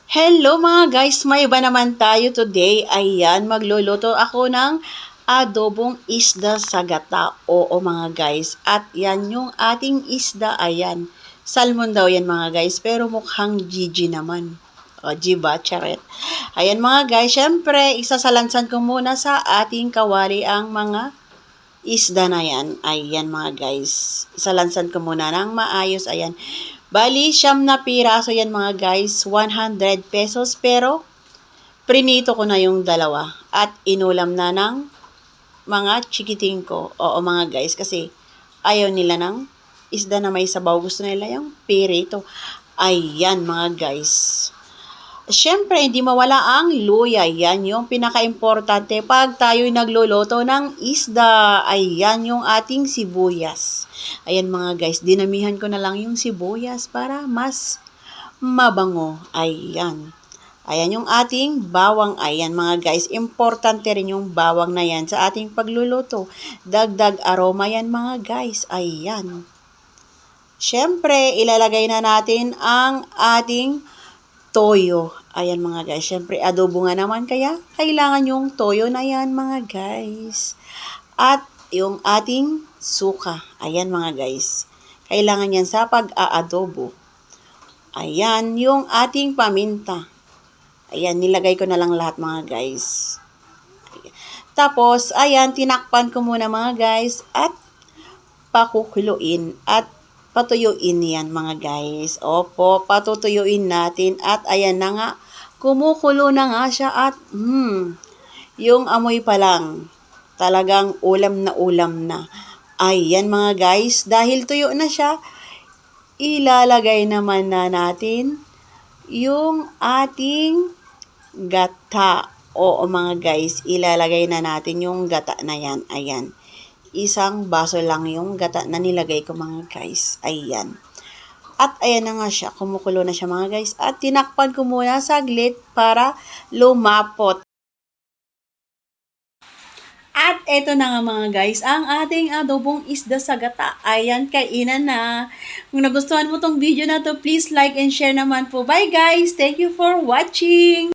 Hello mga guys, may iba naman tayo today. Ayan, magluluto ako ng adobong isda sa gata. Oo mga guys, at yan yung ating isda. Ayan, salmon daw yan mga guys, pero mukhang Gigi naman. O, Giba, charet. Ayan mga guys, syempre, isasalansan ko muna sa ating kawali ang mga isda na yan. Ayan mga guys, isalansan ko muna ng maayos. Ayan. Bali, 9 na piraso yan mga guys, 100 pesos, pero prinito ko na yung dalawa at inulam na ng mga chikiting ko. Oo mga guys, kasi ayaw nila ng isda na may sabaw. Gusto nila yung pirito. Ayan mga guys. Siyempre, hindi mawala ang luya. Yan yung pinaka-importante pag tayo'y nagluluto ng isda. Ayan yung ating sibuyas. Ayan mga guys, dinamihan ko na lang yung sibuyas para mas mabango. Ayan. Ayan yung ating bawang. Ayan mga guys, importante rin yung bawang na yan sa ating pagluluto. Dagdag aroma yan mga guys. Ayan. Siyempre, ilalagay na natin ang ating toyo. Ayan mga guys, syempre adobo nga naman kaya kailangan yung toyo na yan mga guys. At yung ating suka. Ayan mga guys. Kailangan yan sa pag-aadobo. Ayan yung ating paminta. Ayan, nilagay ko na lang lahat mga guys. Tapos, ayan, tinakpan ko muna mga guys at pakukuluin at patuyuin yan mga guys. Opo, patutuyuin natin at ayan na nga, kumukulo na nga siya at yung amoy pa lang, talagang ulam na ulam na. Ayan mga guys, dahil tuyo na siya, ilalagay naman na natin yung ating gata. Oo mga guys, ilalagay na natin yung gata na yan. Ayan. Isang baso lang yung gata na nilagay ko mga guys. Ayan. At ayan na nga siya. Kumukulo na siya mga guys. At tinakpan ko muna saglit para lumapot. At eto na nga mga guys, ang ating adobong isda sa gata. Ayan, kainan na. Kung nagustuhan mo tong video na to, please like and share naman po. Bye guys! Thank you for watching!